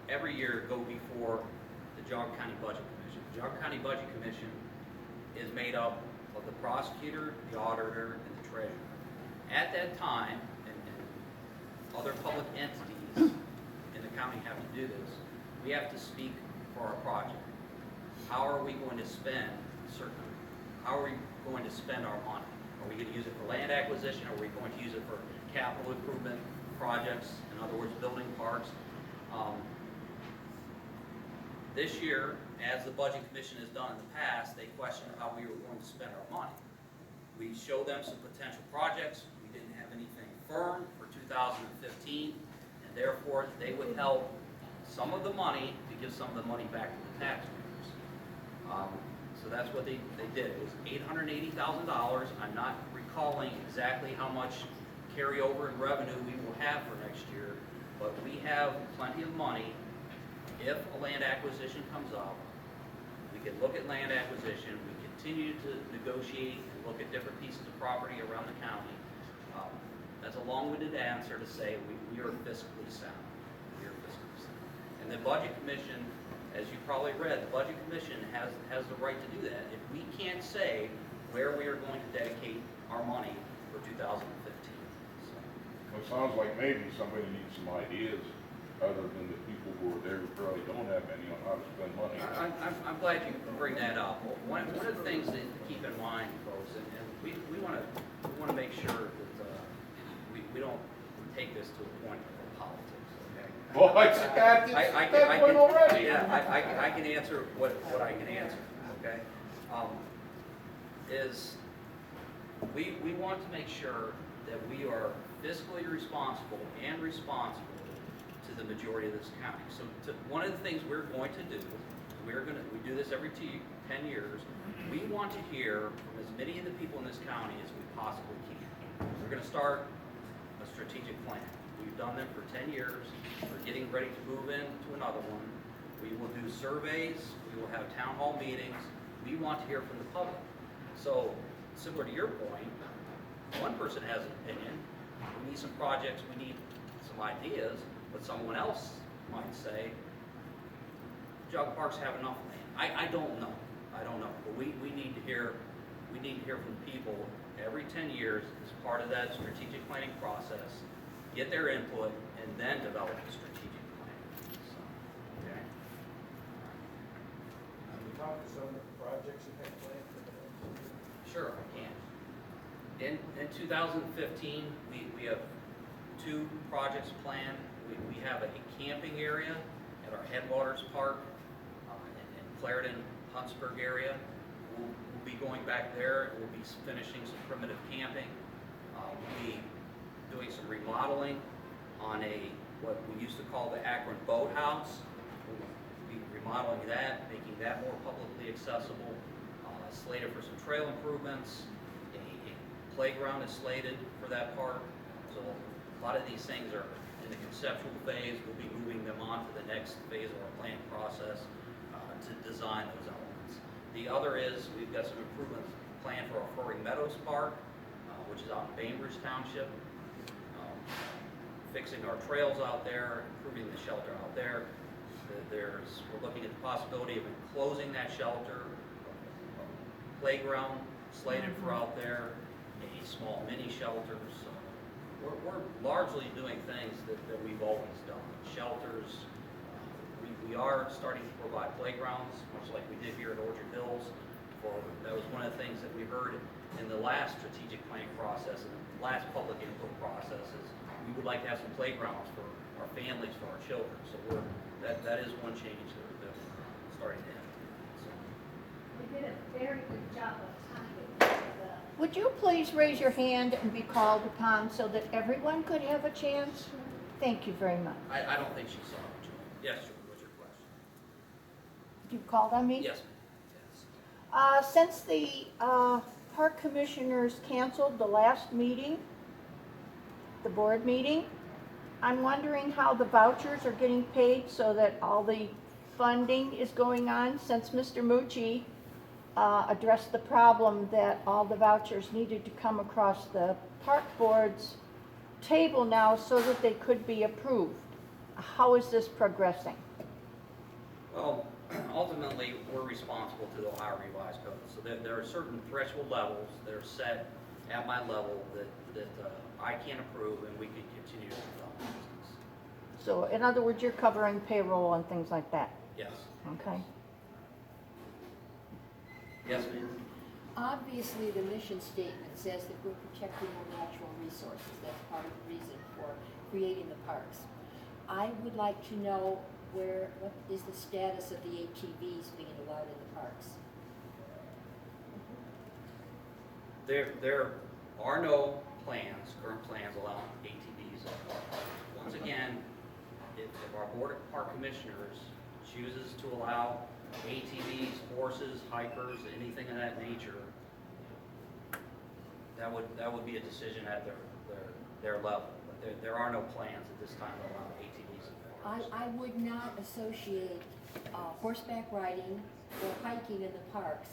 every year go before the Geauga County Budget Commission. The Geauga County Budget Commission is made up of the prosecutor, the auditor, and the treasurer. At that time, and other public entities in the county have to do this, we have to speak for our project. How are we going to spend how are we going to spend our money? Are we going to use it for land acquisition? Are we going to use it for capital improvement projects? In other words, building parks. This year, as the Budget Commission has done in the past, they questioned how we were going to spend our money. We showed them some potential projects. We didn't have anything firm for 2015, and therefore they withheld some of the money to give some of the money back to the taxpayers. So that's what they did. It was $880,000. I'm not recalling exactly how much carryover in revenue we will have for next year, but we have plenty of money. If a land acquisition comes up, we can look at land acquisition. We continue to negotiate and look at different pieces of property around the county. That's a long-winded answer to say we are fiscally sound. We are fiscally sound. And the Budget Commission, as you probably read, the Budget Commission has the right to do that. If we can't say where we are going to dedicate our money for 2015. So. Well, it sounds like maybe somebody needs some ideas other than the people who are there who probably don't have any on how to spend money. I'm glad you bring that up. One of the things to keep in mind, folks, and we want to make sure that we don't take this to a point of politics. Okay? Well, that went already. Yeah, I can answer what I can answer. Okay, is we want to make sure that we are fiscally responsible and responsible to the majority of this county. So one of the things we're going to do, we do this every 10 years. We want to hear from as many of the people in this county as we possibly can. We're going to start a strategic plan. We've done them for 10 years. We're getting ready to move into another one. We will do surveys. We will have town hall meetings. We want to hear from the public. So similar to your point, one person has an opinion. We need some projects. We need some ideas. But someone else might say, Geauga Parks have enough land. I don't know. But we need to hear from people every 10 years as part of that strategic planning process, get their input, and then develop a strategic plan. So, okay. Can we talk to some of the projects you have planned for the next year? Sure, I can. In 2015, we have 2 projects planned. We have a camping area at our Headwaters Park in Clarendon, Huntsburg area. We'll be going back there. We'll be finishing some primitive camping. We'll be doing some remodeling on what we used to call the Akron Boathouse. We'll be remodeling that, making that more publicly accessible. Slated for some trail improvements. A playground is slated for that park. So a lot of these things are in the conceptual phase. We'll be moving them on to the next phase of our planning process to design those elements. The other is we've got some improvements planned for our Furry Meadows Park, which is out in Bainbridge Township. Fixing our trails out there, improving the shelter out there. We're looking at the possibility of enclosing that shelter, a playground slated for out there, a small mini shelter. So we're largely doing things that we've always done. Shelters. We are starting to provide playgrounds, much like we did here at Orchard Hills. That was one of the things that we heard in the last strategic planning process and the last public input processes. We would like to have some playgrounds for our families, for our children. So that is one change that we're starting to have. So. You did a very good job of timing. Would you please raise your hand and be called upon so that everyone could have a chance? Thank you very much. I don't think she saw it, Joel. Yes, Joel, what's your question? You called on me? Yes, ma'am. Yes. Since the park commissioners canceled the last meeting, the board meeting, I'm wondering how the vouchers are getting paid so that all the funding is going on, since Mr. Mucci addressed the problem that all the vouchers needed to come across the park board's table now so that they could be approved. How is this progressing? Well, ultimately, we're responsible to the Ohio Revised Code. So there are certain threshold levels that are set at my level that I can't approve, and we can continue to develop business. So in other words, you're covering payroll and things like that, Yes. okay? Yes, ma'am. Obviously, the mission statement says that we're protecting our natural resources. That's part of the reason for creating the parks. I would like to know what is the status of the ATVs being allowed in the parks? There are no current plans allowing ATVs at our park. Once again, if our Board of Park Commissioners chooses to allow ATVs, horses, hikers, anything of that nature, that would be a decision at their level. But there are no plans at this time to allow ATVs in the parks. I would not associate horseback riding or hiking in the parks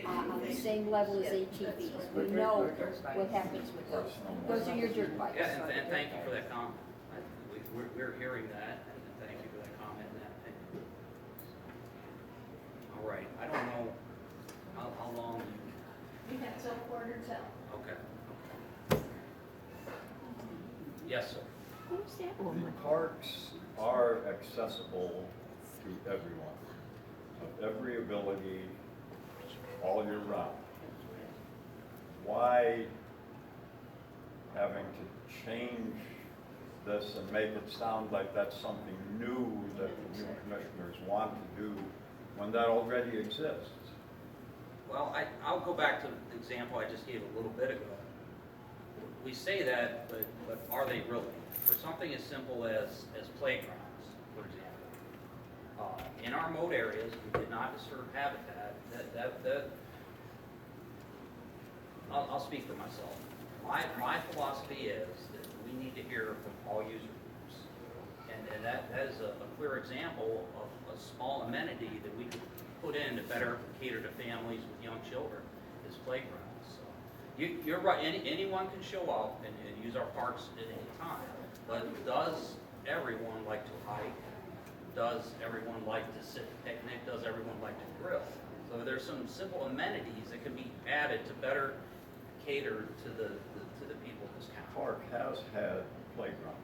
on the same level as ATVs. We know what happens with those. Those are your dirt bikes. Yeah, and thank you for that comment. We're hearing that, and thank you for that comment and that opinion. All right, I don't know how long you, We have till 9:45. okay. Yes, sir. Who's that The woman? parks are accessible to everyone, of every ability, all year round. Why having to change this and make it sound like that's something new that the new commissioners want to do when that already exists? Well, I'll go back to the example I just gave a little bit ago. We say that, but are they really? For something as simple as playgrounds, for example. In our remote areas, we did not disturb habitat. I'll speak for myself. My philosophy is that we need to hear from all user groups. And that is a clear example of a small amenity that we could put in to better cater to families with young children is playgrounds. So you're right, anyone can show up and use our parks at any time. But does everyone like to hike? Does everyone like to sit and picnic? Does everyone like to grill? So there's some simple amenities that can be added to better cater to the people of this The county. park has had playgrounds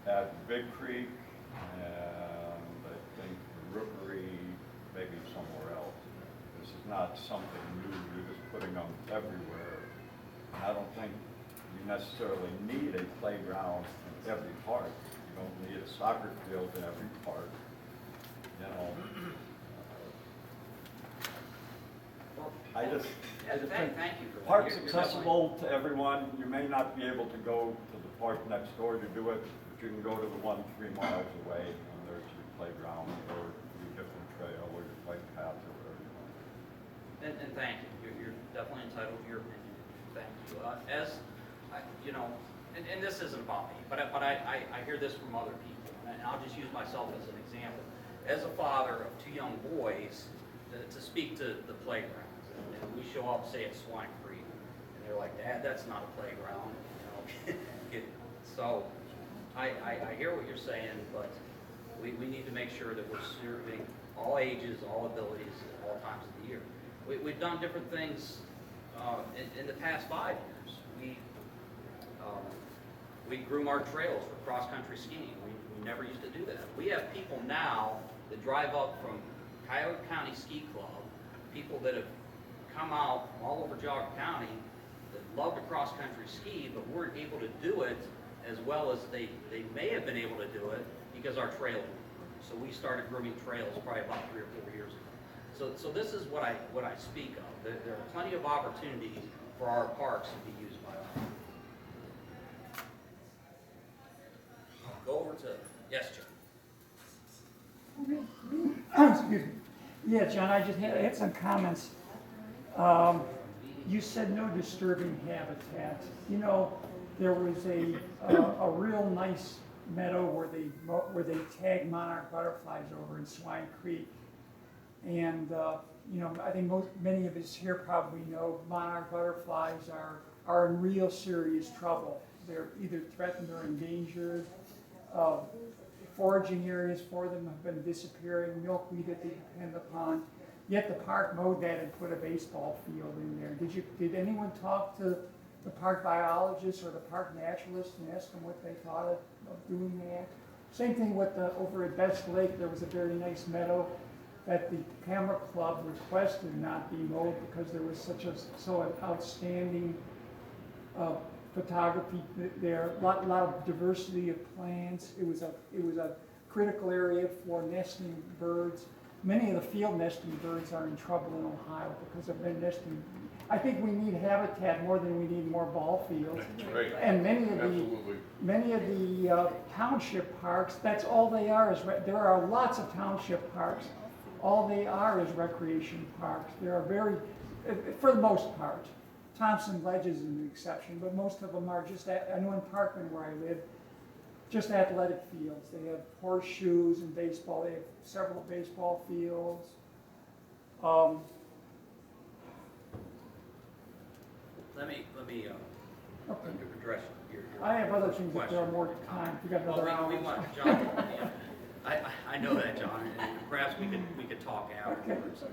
at Big Creek, and I think Rookery, maybe somewhere else. This is not something new, you're just putting them everywhere. And I don't think you necessarily need a playground in every park. You don't need a soccer field in every park, you know. I just think Thank you for that. park's You're accessible to everyone. You may not be able to go to the park next door to do it, but you can go to the one 3 miles away, and there's your playground, or your different trail, or your bike path, or whatever you want. And thank you. You're definitely entitled to your opinion. Thank you. And this isn't about me, but I hear this from other people, and I'll just use myself as an example. As a father of 2 young boys, to speak to the playgrounds, and we show up, say at Swine Creek, and they're like, "Dad, that's not a playground." So I hear what you're saying, but we need to make sure that we're serving all ages, all abilities, at all times of the year. We've done different things in the past 5 years. We groom our trails for cross-country skiing. We never used to do that. We have people now that drive up from Geauga County Ski Club, people that have come out from all over Geauga County that love to cross-country ski, but weren't able to do it as well as they may have been able to do it because our trails were groomed. So we started grooming trails probably about 3 or 4 years ago. So this is what I speak of. There are plenty of opportunities for our parks to be used by all. Go over to, yes, Jim. Excuse me. Yeah, John, I just had some comments. You said no disturbing habitat. You know, there was a real nice meadow where they tag monarch butterflies over in Swine Creek. And, I think many of us here probably know monarch butterflies are in real serious trouble. They're either threatened or endangered. foraging areas for them have been disappearing, milkweed that they depend upon. Yet the park mowed that and put a baseball field in there. Did anyone talk to the park biologists or the park naturalists and ask them what they thought of doing that? Same thing with over at Best Lake, there was a very nice meadow that the Camera Club requested not be mowed because there was so an outstanding photography there, a lot of diversity of plants. It was a critical area for nesting birds. Many of the field nesting birds are in trouble in Ohio because of their nesting. I think we need habitat more than we need more ball fields. That's right. And Absolutely. many of the township parks, that's all they are there are lots of township parks. All they are is recreation parks. They are very, for the most part, Thompson Ledge is an exception, but most of them are just, I know in Parkman where I live, just athletic fields. They have horseshoes and baseball. They have several baseball fields. Let me Okay. address your I have other things if question. there are more time. If you got another Well, hour. we want, John, yeah, I know that, John, and perhaps we could talk afterwards.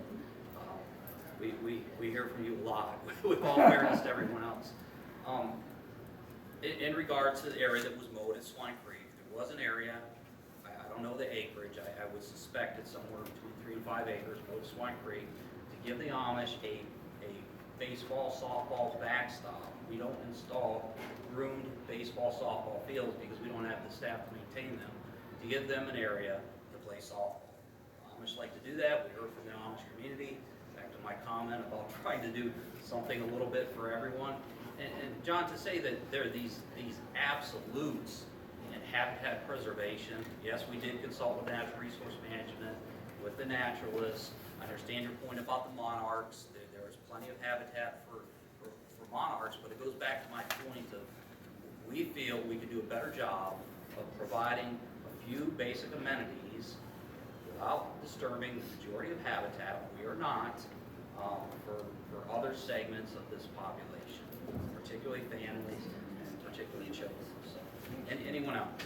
We hear from you a lot, with all fairness to everyone else. In regards to the area that was mowed at Swine Creek, there was an area, I don't know the acreage, I would suspect it's somewhere between 3 and 5 acres, mowed at Swine Creek, to give the Amish a baseball, softball backstop. We don't install groomed baseball, softball fields because we don't have the staff to maintain them, to give them an area to play softball. Amish like to do that. We heard from the Amish community. Back to my comment about trying to do something a little bit for everyone. And John, to say that there are these absolutes in habitat preservation, yes, we did consult with Natural Resource Management, with the naturalists. I understand your point about the monarchs. There is plenty of habitat for monarchs, but it goes back to my point of we feel we could do a better job of providing a few basic amenities without disturbing the majority of habitat. We are not for other segments of this population, particularly families and particularly children. So, and anyone else?